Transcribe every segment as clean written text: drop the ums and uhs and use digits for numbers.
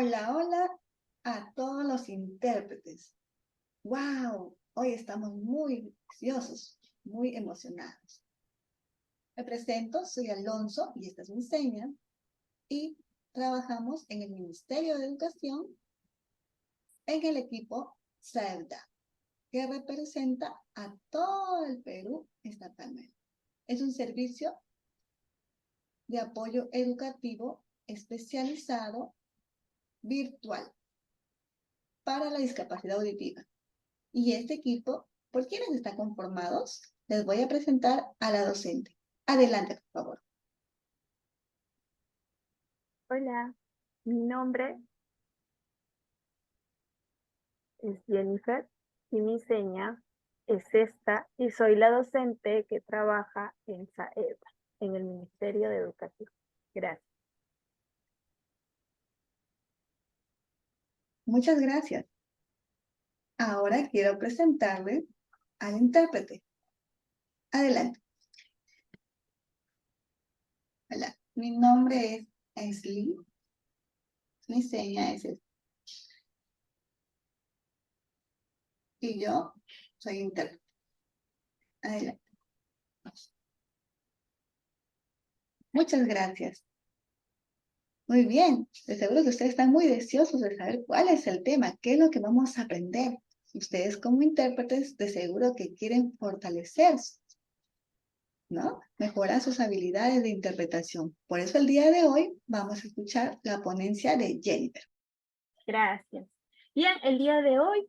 Hola, hola a todos los intérpretes. ¡Wow! Hoy estamos muy ansiosos, muy emocionados. Me presento, soy Alonso y esta es mi seña. Y trabajamos en el Ministerio de Educación en el equipo CELDA, que representa a todo el Perú estatalmente. Es un servicio de apoyo educativo especializado virtual para la discapacidad auditiva. Y este equipo, ¿por quiénes está conformado? Les voy a presentar a la docente. Adelante, por favor. Hola, mi nombre es Jennifer y mi seña es esta y soy la docente que trabaja en SAEB, en el Ministerio de Educación. Gracias. Muchas gracias. Ahora quiero presentarle al intérprete. Adelante. Hola, mi nombre es Esli. Mi seña es esta. Y yo soy intérprete. Adelante. Muchas gracias. Muy bien, de seguro que ustedes están muy deseosos de saber cuál es el tema, qué es lo que vamos a aprender. Ustedes como intérpretes de seguro que quieren fortalecerse, ¿no? Mejorar sus habilidades de interpretación. Por eso el día de hoy vamos a escuchar la ponencia de Jennifer. Gracias. Bien, el día de hoy,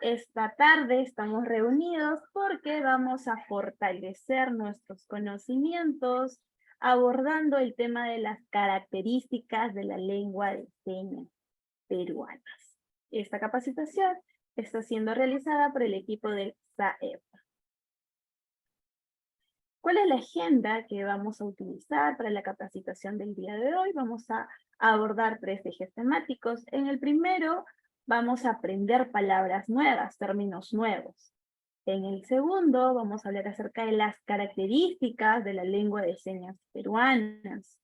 esta tarde estamos reunidos porque vamos a fortalecer nuestros conocimientos abordando el tema de las características de la lengua de señas peruanas. Esta capacitación está siendo realizada por el equipo del SAEP. ¿Cuál es la agenda que vamos a utilizar para la capacitación del día de hoy? Vamos a abordar 3 ejes temáticos. En el primero, vamos a aprender palabras nuevas, términos nuevos. En el segundo, vamos a hablar acerca de las características de la lengua de señas peruanas,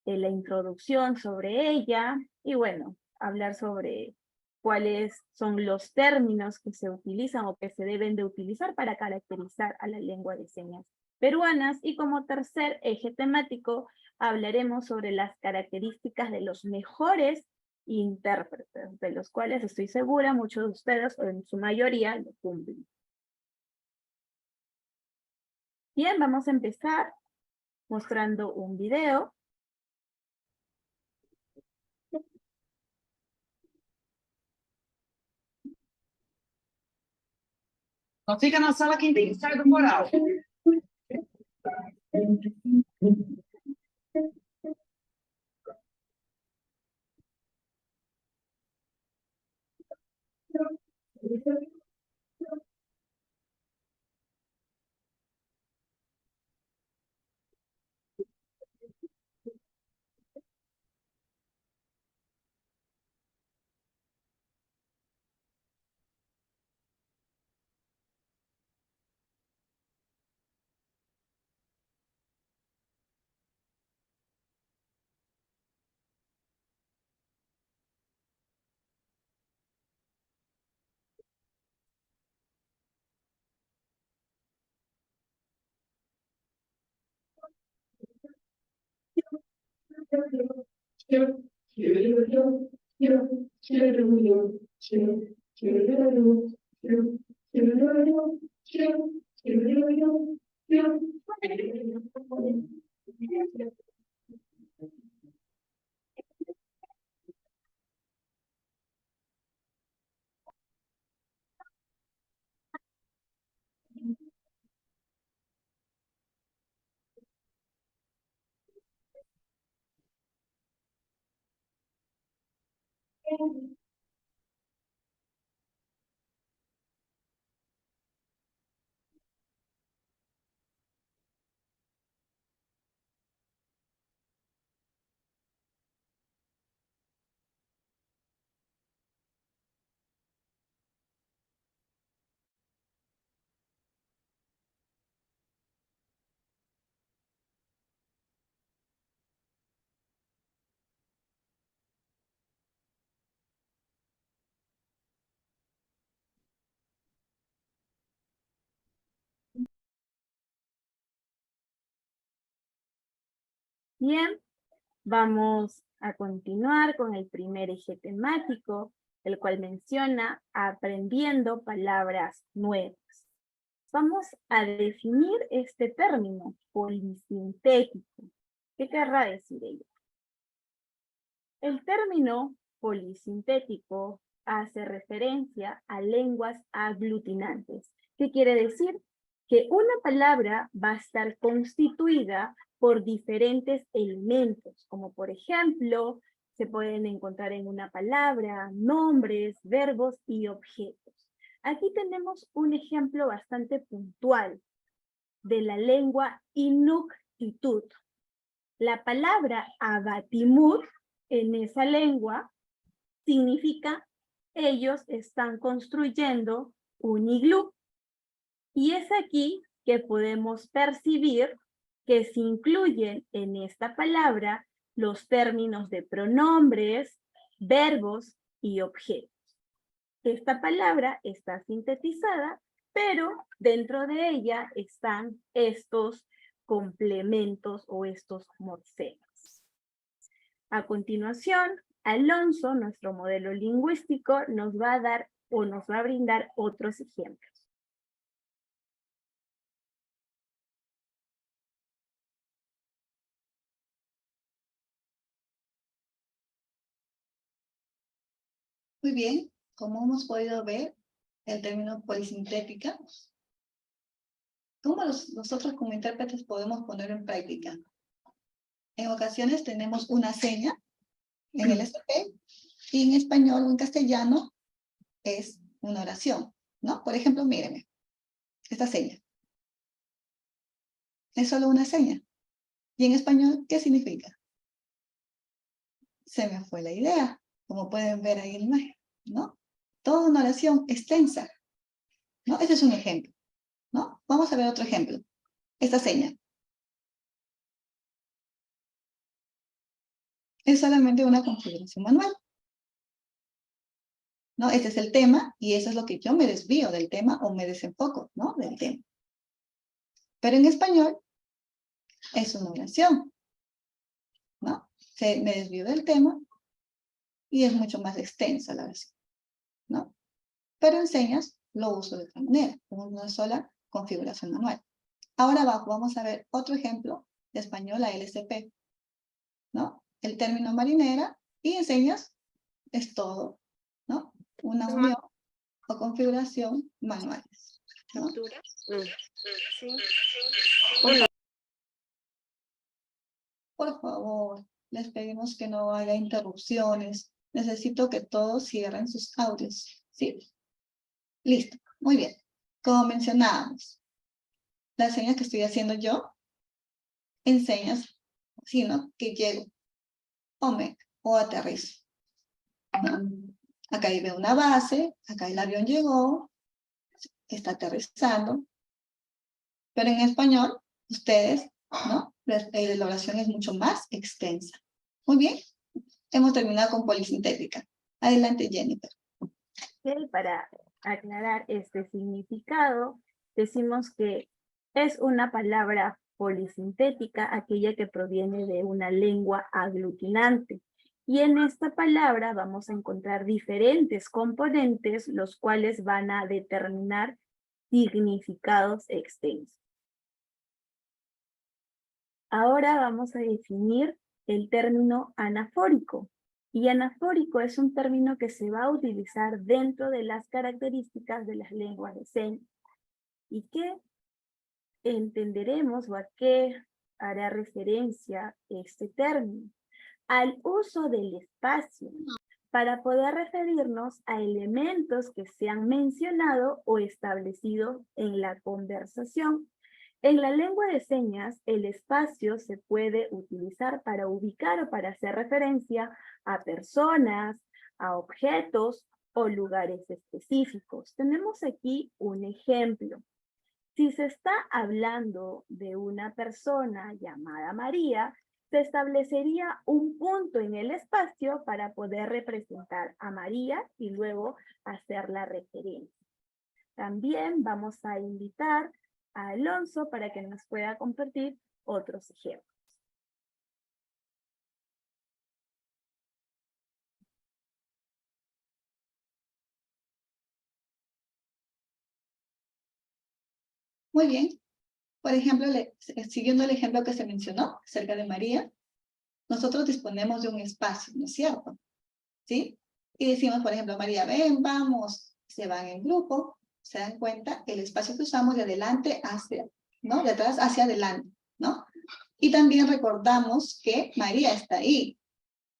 de la introducción sobre ella, y bueno, hablar sobre cuáles son los términos que se utilizan o que se deben de utilizar para caracterizar a la lengua de señas peruanas. Y como tercer eje temático, hablaremos sobre las características de los mejores intérpretes, de los cuales estoy segura muchos de ustedes, o en su mayoría, lo cumplen. Bien, vamos a empezar mostrando un video. Não fica na sala quem tem que sair do coral. Bien, vamos a continuar con el primer eje temático, el cual menciona aprendiendo palabras nuevas. Vamos a definir este término, polisintético. ¿Qué querrá decir ello? El término polisintético hace referencia a lenguas aglutinantes. ¿Qué quiere decir? Que una palabra va a estar constituida por diferentes elementos, como por ejemplo, se pueden encontrar en una palabra nombres, verbos y objetos. Aquí tenemos un ejemplo bastante puntual de la lengua Inuktitut. La palabra abatimut en esa lengua significa ellos están construyendo un iglú. Y es aquí que podemos percibir que se incluyen en esta palabra los términos de pronombres, verbos y objetos. Esta palabra está sintetizada, pero dentro de ella están estos complementos o estos morfemas. A continuación, Alonso, nuestro modelo lingüístico, nos va a dar o nos va a brindar otros ejemplos. Muy bien, como hemos podido ver, el término polisintética, ¿cómo nosotros como intérpretes podemos poner en práctica? En ocasiones tenemos una seña en el SP y en español o en castellano es una oración, ¿no? Por ejemplo, mírenme, esta seña. Es solo una seña. ¿Y en español qué significa? Se me fue la idea, como pueden ver ahí en la imagen, ¿no? Toda una oración extensa, ¿no? Ese es un ejemplo, ¿no? Vamos a ver otro ejemplo. Esta seña. Es solamente una configuración manual, ¿no? Este es el tema y eso es lo que yo me desvío del tema o me desenfoco, ¿no? Del tema. Pero en español es una oración, ¿no? Me desvío del tema y es mucho más extensa la oración, ¿no? Pero en señas lo uso de otra manera, con una sola configuración manual. Ahora abajo vamos a ver otro ejemplo de español a LSP, ¿no? El término marinera y en señas es todo, ¿no? Una unión o configuración manuales, ¿no? Por favor, les pedimos que no haga interrupciones. Necesito que todos cierren sus audios, ¿sí? Listo, muy bien. Como mencionábamos, las señas que estoy haciendo yo, enseñas, sino que llego, o aterrizo, ¿no? Acá veo una base, acá el avión llegó, está aterrizando, pero en español, ustedes, ¿no? La oración es mucho más extensa. Muy bien, hemos terminado con polisintética. Adelante, Jennifer. Okay, para aclarar este significado, decimos que es una palabra polisintética, aquella que proviene de una lengua aglutinante. Y en esta palabra vamos a encontrar diferentes componentes, los cuales van a determinar significados extensos. Ahora vamos a definir el término anafórico. Y anafórico es un término que se va a utilizar dentro de las características de las lenguas de señas. ¿Y qué entenderemos o a qué hará referencia este término? Al uso del espacio para poder referirnos a elementos que se han mencionado o establecido en la conversación. En la lengua de señas, el espacio se puede utilizar para ubicar o para hacer referencia a personas, a objetos o lugares específicos. Tenemos aquí un ejemplo. Si se está hablando de una persona llamada María, se establecería un punto en el espacio para poder representar a María y luego hacer la referencia. También vamos a invitar a Alonso para que nos pueda compartir otros ejemplos. Muy bien. Por ejemplo, siguiendo el ejemplo que se mencionó acerca de María, nosotros disponemos de un espacio, ¿no es cierto? ¿Sí? Y decimos, por ejemplo, María, ven, vamos, se van en grupo, se dan cuenta, el espacio que usamos de adelante hacia, ¿no? De atrás hacia adelante, ¿no? Y también recordamos que María está ahí.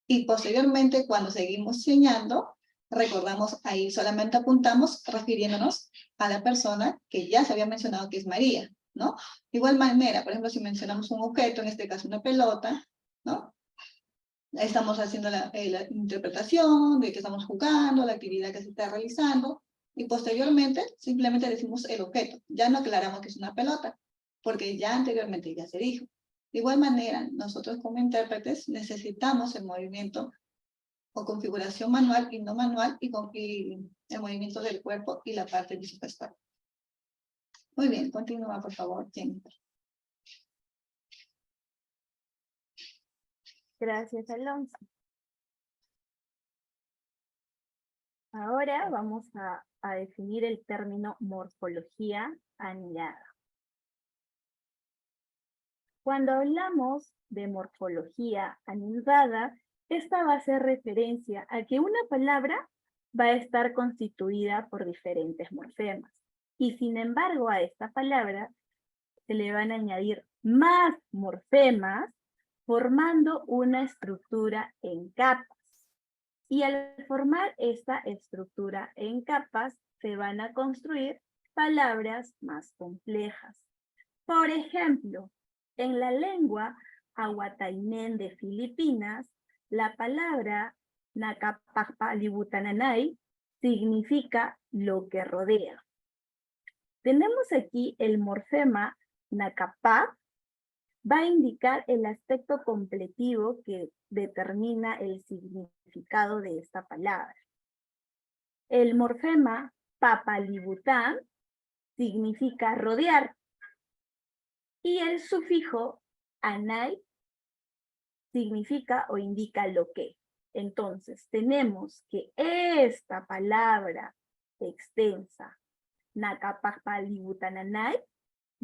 Y posteriormente, cuando seguimos enseñando, recordamos ahí, solamente apuntamos refiriéndonos a la persona que ya se había mencionado que es María, ¿no? De igual manera, por ejemplo, si mencionamos un objeto, en este caso una pelota, ¿no? Estamos haciendo la interpretación de que estamos jugando, la actividad que se está realizando, y posteriormente simplemente decimos el objeto. Ya no aclaramos que es una pelota, porque ya anteriormente ya se dijo. De igual manera, nosotros como intérpretes necesitamos el movimiento o configuración manual y no manual, y el movimiento del cuerpo y la parte visual. Muy bien, continúa por favor, Jennifer. Gracias, Alonso. Ahora vamos a definir el término morfología anidada. Cuando hablamos de morfología anidada, esta va a hacer referencia a que una palabra va a estar constituida por diferentes morfemas. Y sin embargo, a esta palabra se le van a añadir más morfemas formando una estructura en capas. Y al formar esta estructura en capas, se van a construir palabras más complejas. Por ejemplo, en la lengua Ahuatainén de Filipinas, la palabra Nakapakpalibutananay significa lo que rodea. Tenemos aquí el morfema Nakapap, va a indicar el aspecto completivo que determina el significado de esta palabra. El morfema Papalibután significa rodear. Y el sufijo anay significa o indica lo que. Entonces, tenemos que esta palabra extensa, Nakapakpalibutananay,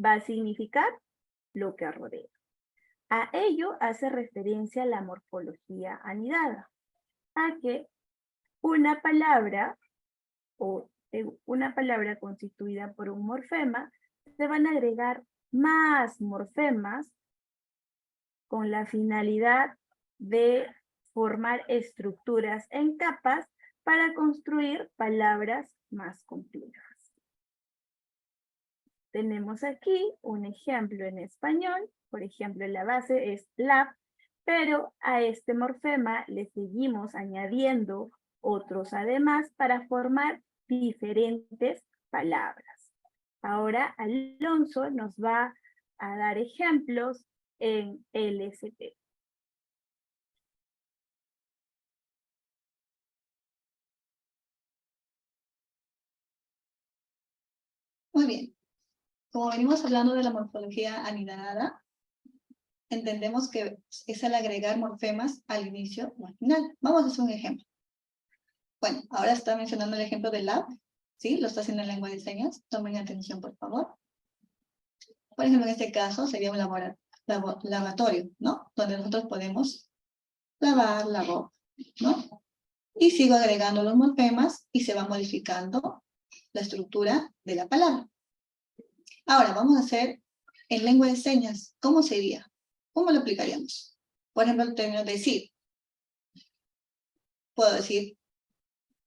va a significar lo que rodea. A ello hace referencia la morfología anidada, a que una palabra o una palabra constituida por un morfema se van a agregar más morfemas con la finalidad de formar estructuras en capas para construir palabras más complejas. Tenemos aquí un ejemplo en español, por ejemplo, la base es la, pero a este morfema le seguimos añadiendo otros además para formar diferentes palabras. Ahora Alonso nos va a dar ejemplos en LST. Muy bien. Como venimos hablando de la morfología anidada, entendemos que es el agregar morfemas al inicio o al final. Vamos a hacer un ejemplo. Bueno, ahora está mencionando el ejemplo del lab, ¿sí? Lo está haciendo en lengua de señas. Tomen atención, por favor. Por ejemplo, en este caso sería un lavatorio, ¿no? Donde nosotros podemos lavar la ropa, ¿no? Y sigo agregando los morfemas y se va modificando la estructura de la palabra. Ahora, vamos a hacer en lengua de señas. ¿Cómo sería? ¿Cómo lo aplicaríamos? Por ejemplo, el término decir. Puedo decir,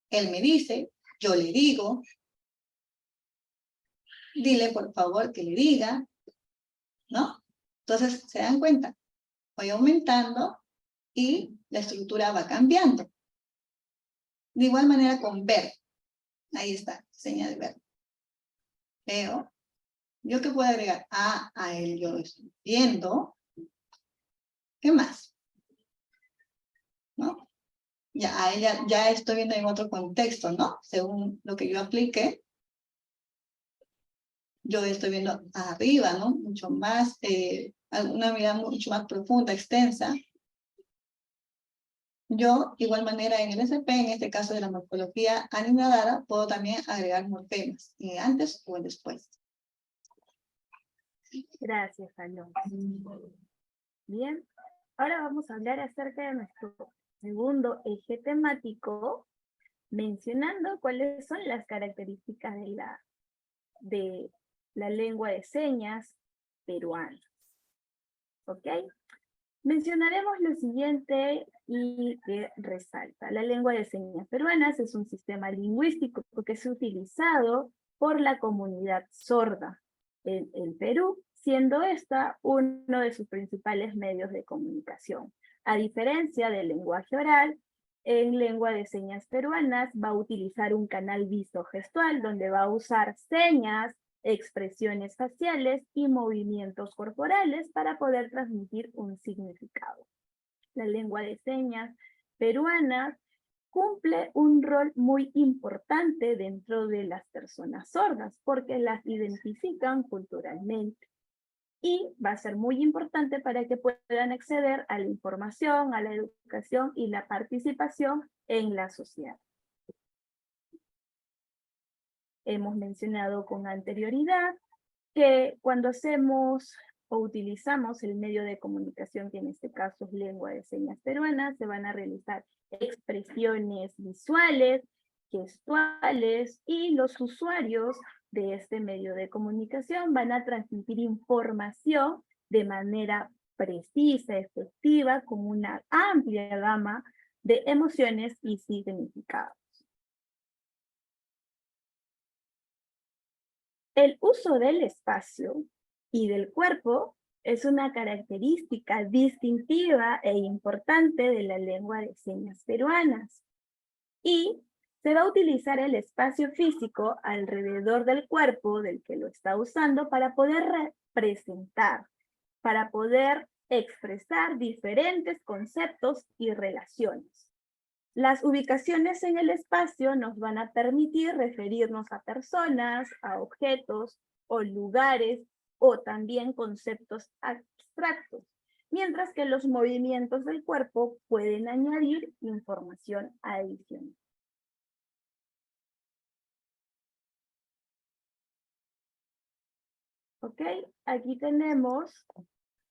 él me dice, yo le digo. Dile, por favor, que le diga. ¿No? Entonces, ¿se dan cuenta? Voy aumentando y la estructura va cambiando. De igual manera con ver. Ahí está, señal de ver. Veo. ¿Yo qué puedo agregar? A él yo lo estoy viendo. ¿Qué más? ¿No? Ya, a ella ya estoy viendo en otro contexto, ¿no? Según lo que yo aplique, yo estoy viendo arriba, ¿no? Mucho más, una mirada mucho más profunda, extensa. Yo, igual manera en el SP, en este caso de la morfología anidada, puedo también agregar morfemas, en el antes o el después. Gracias, Alonso. Bien, ahora vamos a hablar acerca de nuestro segundo eje temático, mencionando cuáles son las características de la lengua de señas peruana. ¿Ok? Mencionaremos lo siguiente y que resalta. La lengua de señas peruanas es un sistema lingüístico que es utilizado por la comunidad sorda en el Perú, siendo esta uno de sus principales medios de comunicación. A diferencia del lenguaje oral, en lengua de señas peruanas va a utilizar un canal visogestual donde va a usar señas, expresiones faciales y movimientos corporales para poder transmitir un significado. La lengua de señas peruana cumple un rol muy importante dentro de las personas sordas porque las identifican culturalmente. Y va a ser muy importante para que puedan acceder a la información, a la educación y la participación en la sociedad. Hemos mencionado con anterioridad que cuando hacemos o utilizamos el medio de comunicación, que en este caso es lengua de señas peruana, se van a realizar expresiones visuales, gestuales, y los usuarios de este medio de comunicación van a transmitir información de manera precisa, efectiva, con una amplia gama de emociones y significados. El uso del espacio y del cuerpo es una característica distintiva e importante de la lengua de señas peruanas. Y se va a utilizar el espacio físico alrededor del cuerpo del que lo está usando para poder representar, para poder expresar diferentes conceptos y relaciones. Las ubicaciones en el espacio nos van a permitir referirnos a personas, a objetos o lugares o también conceptos abstractos, mientras que los movimientos del cuerpo pueden añadir información adicional. ¿Ok? Aquí tenemos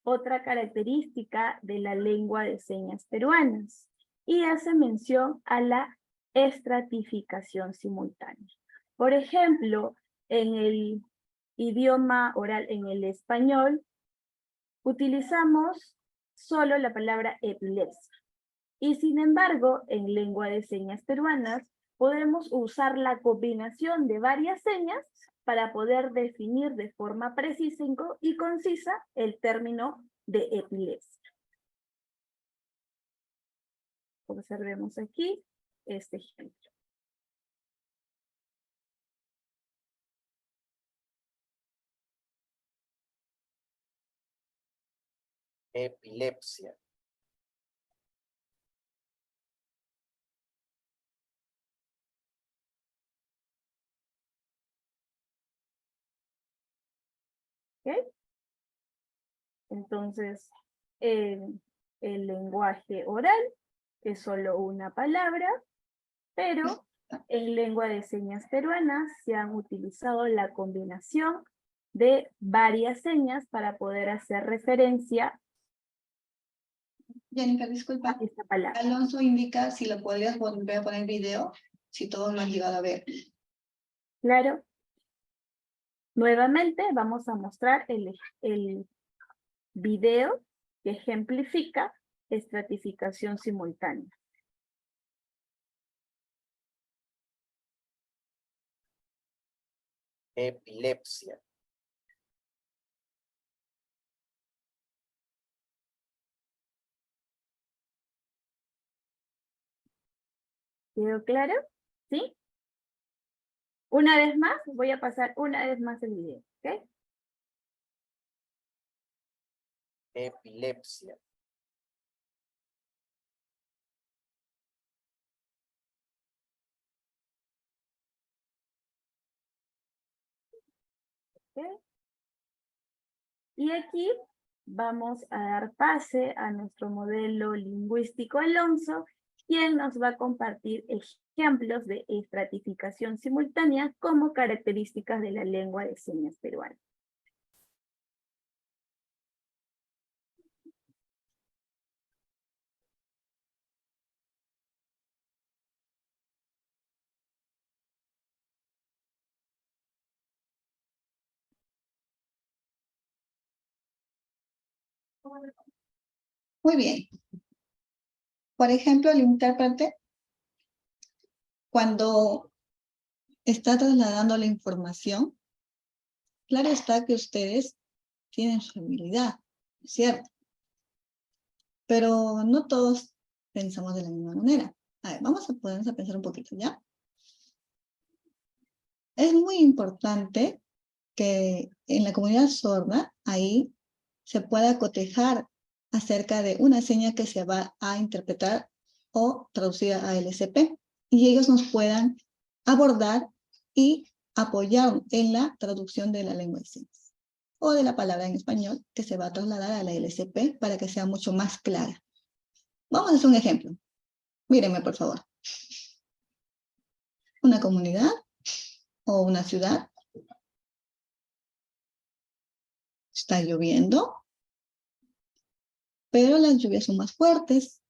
otra característica de la lengua de señas peruanas y hace mención a la estratificación simultánea. Por ejemplo, en el idioma oral, en el español, utilizamos solo la palabra epilepsia. Y sin embargo, en lengua de señas peruanas, podemos usar la combinación de varias señas para poder definir de forma precisa y concisa el término de epilepsia. Observemos aquí este ejemplo. Epilepsia. ¿Ok? Entonces, en el lenguaje oral es solo una palabra, pero en lengua de señas peruanas se han utilizado la combinación de varias señas para poder hacer referencia Jennifer, disculpa. a esta palabra. Alonso indica si lo podrías volver a poner video, si todos lo han llegado a ver. Claro. Nuevamente vamos a mostrar el video que ejemplifica estratificación simultánea. Epilepsia. ¿Quedó claro? ¿Sí? Una vez más, voy a pasar una vez más el video, ¿ok? Epilepsia. ¿Ok? Y aquí vamos a dar pase a nuestro modelo lingüístico Alonso, quien nos va a compartir ejemplos de estratificación simultánea como características de la lengua de señas peruana. Muy bien. Por ejemplo, el intérprete, cuando está trasladando la información, claro está que ustedes tienen su habilidad, ¿cierto? Pero no todos pensamos de la misma manera. A ver, vamos a ponernos a pensar un poquito, ¿ya? Es muy importante que en la comunidad sorda, ahí se pueda cotejar acerca de una seña que se va a interpretar o traducir a LSP, y ellos nos puedan abordar y apoyar en la traducción de la lengua de señas o de la palabra en español que se va a trasladar a la LSP para que sea mucho más clara. Vamos a hacer un ejemplo. Mírenme, por favor. Una comunidad o una ciudad. Está lloviendo, pero las lluvias son más fuertes,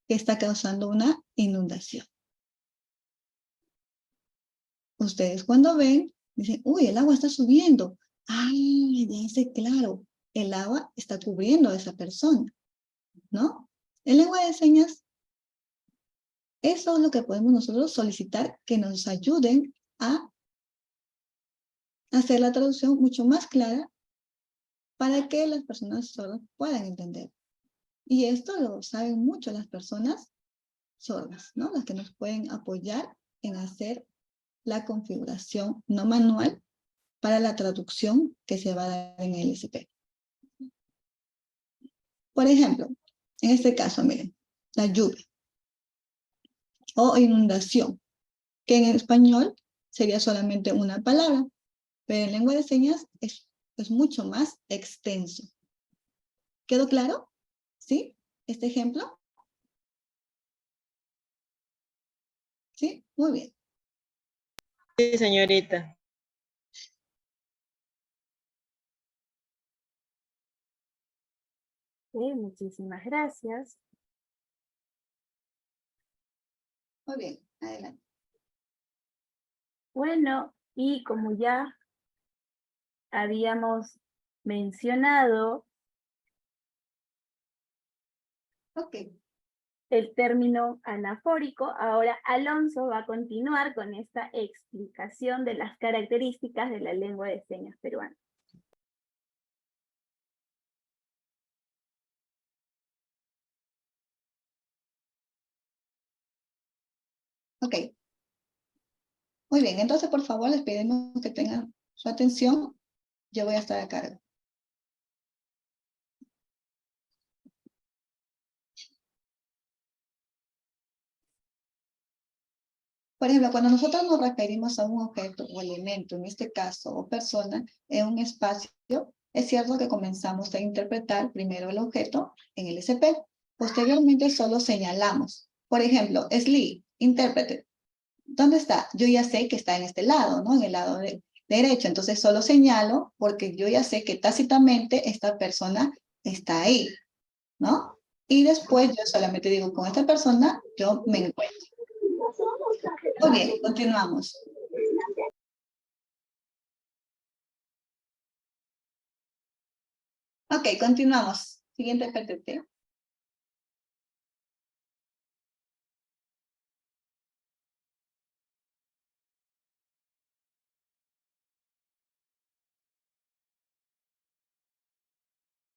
que está causando una inundación. Ustedes cuando ven, dicen, uy, el agua está subiendo. Ay, ya dice, claro, el agua está cubriendo a esa persona, ¿no? En lengua de señas, eso es lo que podemos nosotros solicitar, que nos ayuden a hacer la traducción mucho más clara para que las personas sordas puedan entender. Y esto lo saben mucho las personas sordas, ¿no? Las que nos pueden apoyar en hacer la configuración no manual para la traducción que se va a dar en el LSP. Por ejemplo, en este caso, miren, la lluvia o inundación, que en español sería solamente una palabra, pero en lengua de señas es mucho más extenso. ¿Quedó claro? ¿Sí? ¿Este ejemplo? ¿Sí? Muy bien. Sí, señorita. Ok, muchísimas gracias. Muy bien. Adelante. Bueno, y como ya habíamos mencionado, Ok. el término anafórico, ahora Alonso va a continuar con esta explicación de las características de la lengua de señas peruana. Ok. Muy bien. Entonces, por favor, les pedimos que tengan su atención. Yo voy a estar a cargo. Por ejemplo, cuando nosotros nos referimos a un objeto o elemento, en este caso, o persona, en un espacio, es cierto que comenzamos a interpretar primero el objeto en el SP. Posteriormente solo señalamos. Por ejemplo, Slee, intérprete. ¿Dónde está? Yo ya sé que está en este lado, ¿no? En el lado derecho. Entonces solo señalo porque yo ya sé que tácitamente esta persona está ahí, ¿no? Y después yo solamente digo, con esta persona yo me encuentro. Muy bien, continuamos. Ok, continuamos. Siguiente PTT.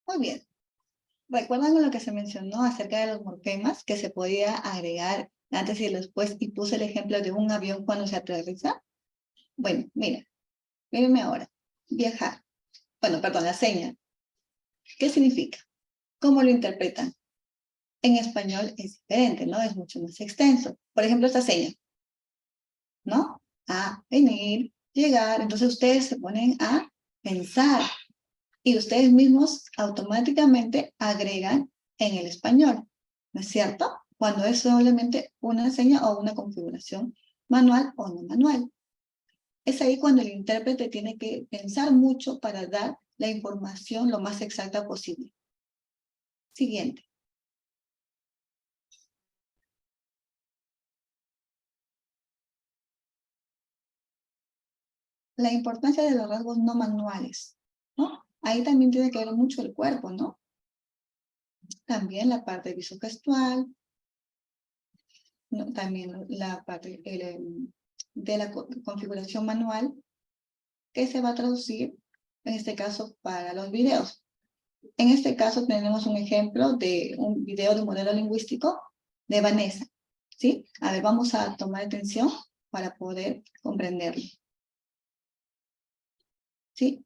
Muy bien. ¿Recuerdan lo que se mencionó acerca de los morfemas que se podía agregar antes y después? Y puse el ejemplo de un avión cuando se aterriza. Bueno, mira, mírenme ahora. Viajar. Bueno, perdón, la seña. ¿Qué significa? ¿Cómo lo interpretan? En español es diferente, ¿no? Es mucho más extenso. Por ejemplo, esta seña, ¿no? A, venir, llegar. Entonces ustedes se ponen a pensar y ustedes mismos automáticamente agregan en el español, ¿no es cierto? Cuando es solamente una seña o una configuración manual o no manual. Es ahí cuando el intérprete tiene que pensar mucho para dar la información lo más exacta posible. Siguiente. La importancia de los rasgos no manuales, ¿no? Ahí también tiene que ver mucho el cuerpo, ¿no? También la parte visogestual, ¿no? También la parte de la configuración manual, que se va a traducir, en este caso, para los videos. En este caso tenemos un ejemplo de un video de modelo lingüístico de Vanessa, ¿sí? A ver, vamos a tomar atención para poder comprenderlo. ¿Sí?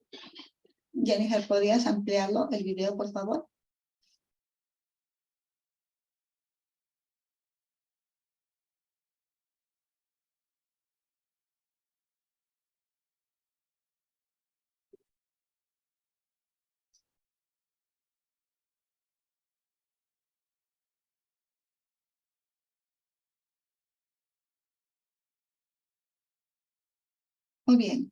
Jennifer, ¿podrías ampliarlo, el video, por favor? Muy bien.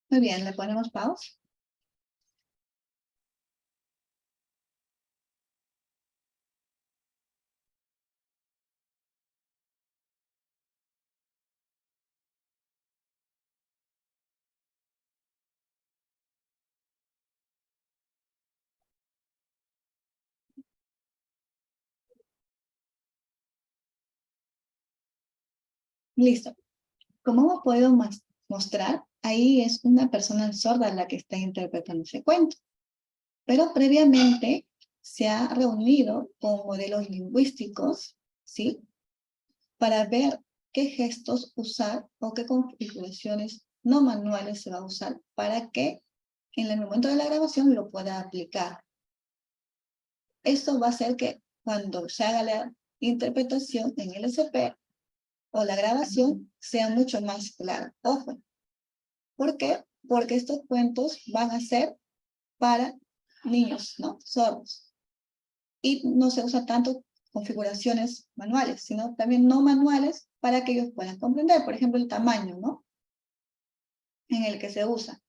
Muy bien, le ponemos pausa. Listo. Como hemos podido mostrar, ahí es una persona sorda la que está interpretando ese cuento. Pero previamente se ha reunido con modelos lingüísticos, ¿sí? Para ver qué gestos usar o qué configuraciones no manuales se va a usar para que en el momento de la grabación lo pueda aplicar. Esto va a hacer que cuando se haga la interpretación en el SP o la grabación sea mucho más clara. Ojo. ¿Por qué? Porque estos cuentos van a ser para niños, ¿no? Sordos. Y no se usa tanto configuraciones manuales, sino también no manuales para que ellos puedan comprender. Por ejemplo, el tamaño, ¿no? En el que se usa.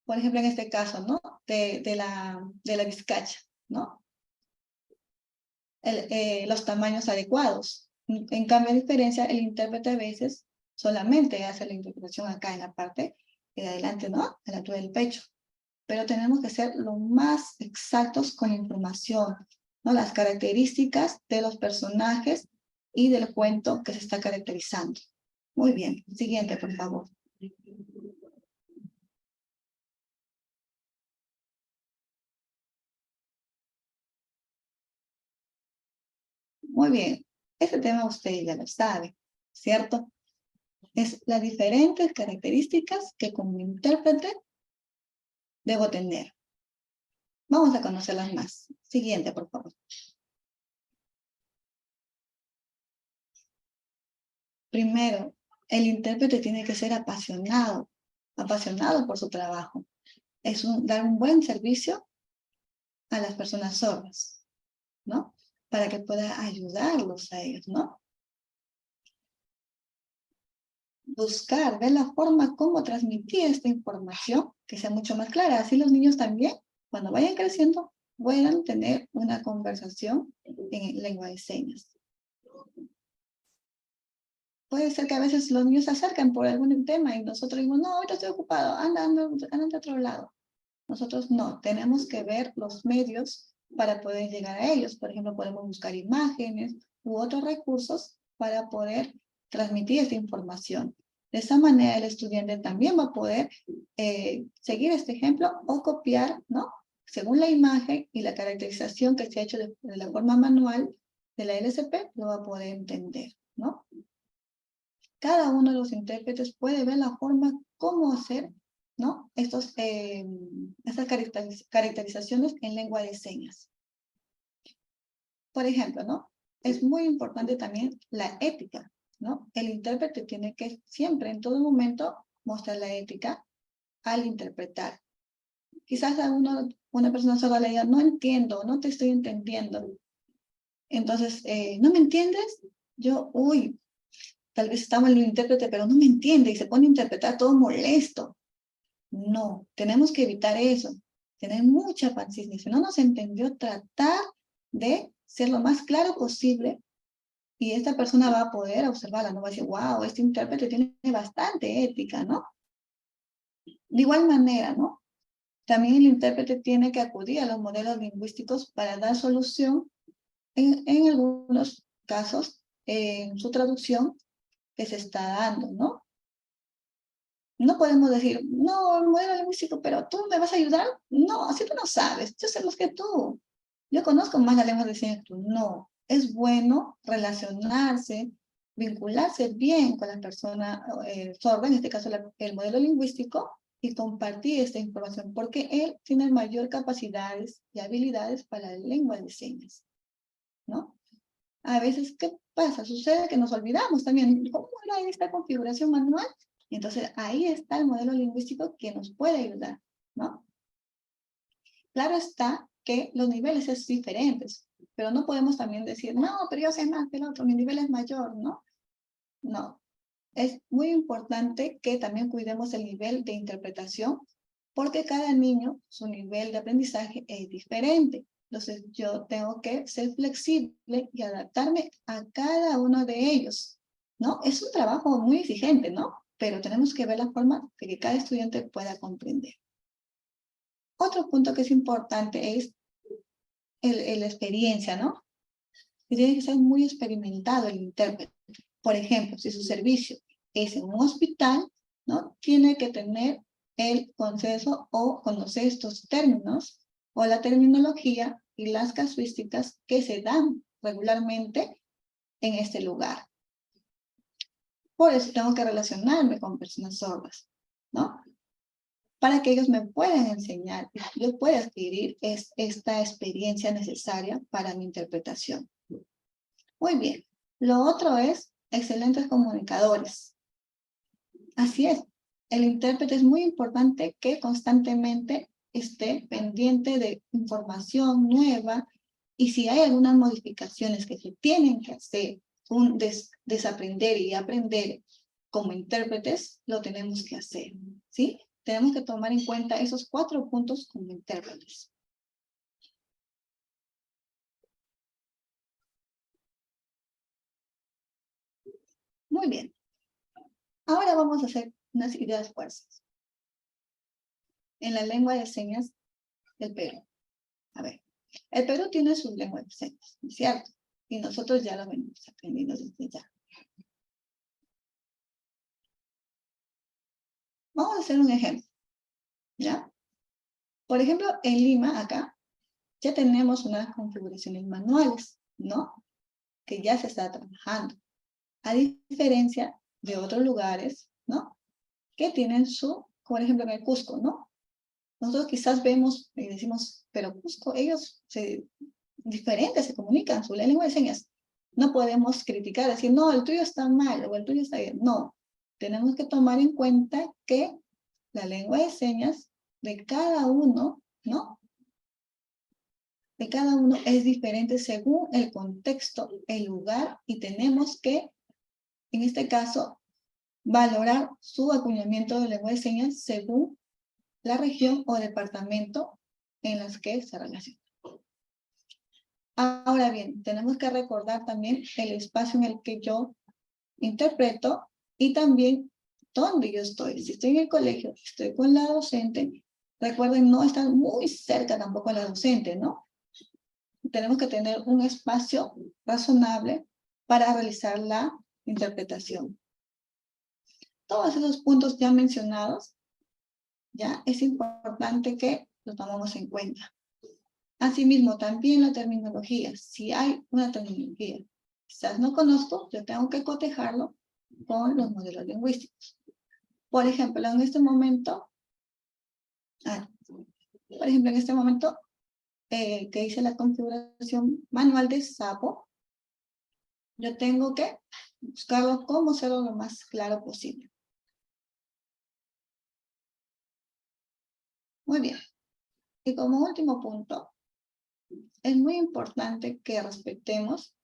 Por ejemplo, en este caso, ¿no? De la vizcacha, ¿no? Los tamaños adecuados. En cambio, a diferencia, el intérprete a veces solamente hace la interpretación acá en la parte de adelante, ¿no? A la altura del pecho. Pero tenemos que ser lo más exactos con la información, ¿no? Las características de los personajes y del cuento que se está caracterizando. Muy bien. Siguiente, por favor. Muy bien. Este tema usted ya lo sabe, ¿cierto? Es las diferentes características que como intérprete debo tener. Vamos a conocerlas más. Siguiente, por favor. Primero, el intérprete tiene que ser apasionado por su trabajo. Es dar un buen servicio a las personas sordas, ¿no? Para que pueda ayudarlos a ellos, ¿no? Buscar, ver la forma como transmitir esta información que sea mucho más clara. Así los niños también, cuando vayan creciendo, puedan tener una conversación en lengua de señas. puede ser que a veces los niños se acercan por algún tema y nosotros decimos, no, ahorita estoy ocupado, anda de otro lado. Nosotros no, tenemos que ver los medios para poder llegar a ellos. Por ejemplo, podemos buscar imágenes u otros recursos para poder transmitir esta información. De esa manera el estudiante también va a poder seguir este ejemplo o copiar, ¿no? Según la imagen y la caracterización que se ha hecho de la forma manual de la LSP, lo va a poder entender, ¿no? Cada uno de los intérpretes puede ver la forma cómo hacer, ¿no? Estas caracterizaciones en lengua de señas. Por ejemplo, ¿no? Es muy importante también la ética, ¿no? El intérprete tiene que siempre, en todo momento, mostrar la ética al interpretar. Quizás una persona sorda le diga, no entiendo, no te estoy entendiendo. Entonces, ¿no me entiendes? Tal vez estamos en el intérprete, pero no me entiende y se pone a interpretar todo molesto. No, tenemos que evitar eso. Tener mucha paciencia. Si no nos entendió, tratar de ser lo más claro posible y esta persona va a poder observarla, no va a decir, wow, este intérprete tiene bastante ética, ¿no? De igual manera, ¿no? También el intérprete tiene que acudir a los modelos lingüísticos para dar solución en algunos casos en su traducción que se está dando, ¿no? No podemos decir, no, el modelo lingüístico, pero tú me vas a ayudar. No, así tú no sabes, yo sé más que tú. Yo conozco más la lengua de señas que tú. No, es bueno relacionarse, vincularse bien con la persona sorda, en este caso el modelo lingüístico, y compartir esta información, porque él tiene mayor capacidades y habilidades para la lengua de señas, ¿no? A veces, ¿qué pasa? Sucede que nos olvidamos también. ¿Cómo era esta configuración manual? Entonces, ahí está el modelo lingüístico que nos puede ayudar, ¿no? Claro está que los niveles son diferentes, pero no podemos también decir, no, pero yo sé más que el otro, mi nivel es mayor, ¿no? No. Es muy importante que también cuidemos el nivel de interpretación, porque cada niño, su nivel de aprendizaje es diferente. Entonces, yo tengo que ser flexible y adaptarme a cada uno de ellos, ¿no? Es un trabajo muy exigente, ¿no? Pero tenemos que ver la forma de que cada estudiante pueda comprender. Otro punto que es importante es la experiencia, ¿no? Y tiene que ser muy experimentado el intérprete. Por ejemplo, si su servicio es en un hospital, ¿no? Tiene que tener el consenso o conocer estos términos o la terminología y las casuísticas que se dan regularmente en este lugar. Por eso tengo que relacionarme con personas sordas, ¿no? Para que ellos me puedan enseñar, yo pueda adquirir esta experiencia necesaria para mi interpretación. Muy bien. Lo otro es excelentes comunicadores. Así es. El intérprete es muy importante que constantemente esté pendiente de información nueva y si hay algunas modificaciones que se tienen que hacer, un desaprender y aprender como intérpretes, lo tenemos que hacer, ¿sí? Tenemos que tomar en cuenta esos 4 puntos como intérpretes. Muy bien. Ahora vamos a hacer unas ideas fuerzas. En la lengua de señas del Perú. A ver, el Perú tiene su lengua de señas, ¿cierto? Y nosotros ya lo venimos aprendiendo desde ya. Vamos a hacer un ejemplo, ¿ya? Por ejemplo, en Lima, acá, ya tenemos unas configuraciones manuales, ¿no? Que ya se está trabajando. A diferencia de otros lugares, ¿no? Que tienen por ejemplo, en el Cusco, ¿no? Nosotros quizás vemos y decimos, pero Cusco, ellos diferentes se comunican, su lengua de señas. No podemos criticar, decir, no, el tuyo está mal o el tuyo está bien. No, tenemos que tomar en cuenta que la lengua de señas de cada uno, ¿no? De cada uno es diferente según el contexto, el lugar, y tenemos que, en este caso, valorar su acuñamiento de lengua de señas según la región o departamento en las que se relaciona. Ahora bien, tenemos que recordar también el espacio en el que yo interpreto y también dónde yo estoy. Si estoy en el colegio, estoy con la docente, recuerden no estar muy cerca tampoco a la docente, ¿no? Tenemos que tener un espacio razonable para realizar la interpretación. Todos esos puntos ya mencionados, ya es importante que los tomemos en cuenta. Asimismo, también la terminología. Si hay una terminología, quizás no conozco, yo tengo que cotejarlo con los modelos lingüísticos. Por ejemplo, en este momento, que hice la configuración manual de Sapo, yo tengo que buscarlo cómo hacerlo lo más claro posible. Muy bien. Y como último punto, es muy importante que respetemos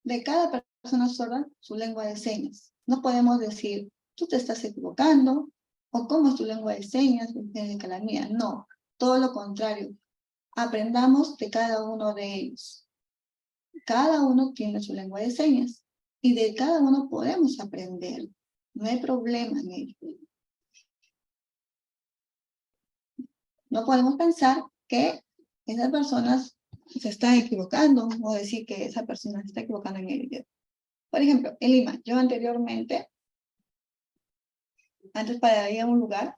de cada persona sorda su lengua de señas. No podemos decir, tú te estás equivocando, o cómo es tu lengua de señas, diferente que la mía. No, todo lo contrario. Aprendamos de cada uno de ellos. Cada uno tiene su lengua de señas, y de cada uno podemos aprender. No hay problema en ello. No podemos pensar que esas personas se están equivocando, o decir que esa persona se está equivocando en el idioma. Por ejemplo, en Lima, yo anteriormente, antes para ir a un lugar,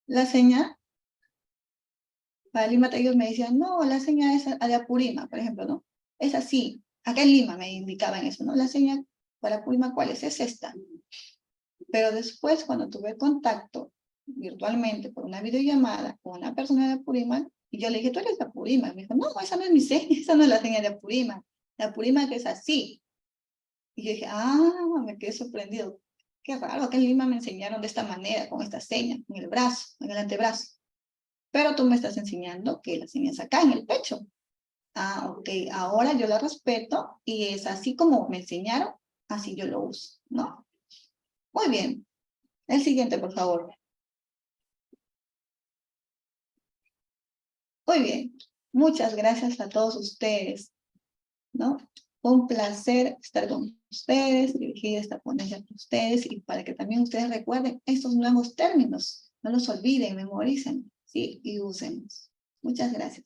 la señal, para Lima ellos me decían, no, la señal es de Apurima, por ejemplo, ¿no? Es así. Acá en Lima me indicaban eso, ¿no? La señal para Apurima, ¿cuál es? Es esta. Pero después, cuando tuve contacto virtualmente por una videollamada con una persona de Apurímac, y yo le dije, tú eres de Apurímac. Me dijo, no, esa no es mi señal, esa no es la señal de Apurímac. De Apurímac es así. Y yo dije, me quedé sorprendido. Qué raro, acá en Lima me enseñaron de esta manera, con esta señal, en el brazo, en el antebrazo. Pero tú me estás enseñando que la señal es acá, en el pecho. Ok, ahora yo la respeto y es así como me enseñaron, así yo lo uso, ¿no? Muy bien. El siguiente, por favor. Muy bien. Muchas gracias a todos ustedes, ¿no? Fue un placer estar con ustedes, dirigir esta ponencia con ustedes y para que también ustedes recuerden estos nuevos términos. No los olviden, memoricen, ¿sí? Y úsenlos. Muchas gracias.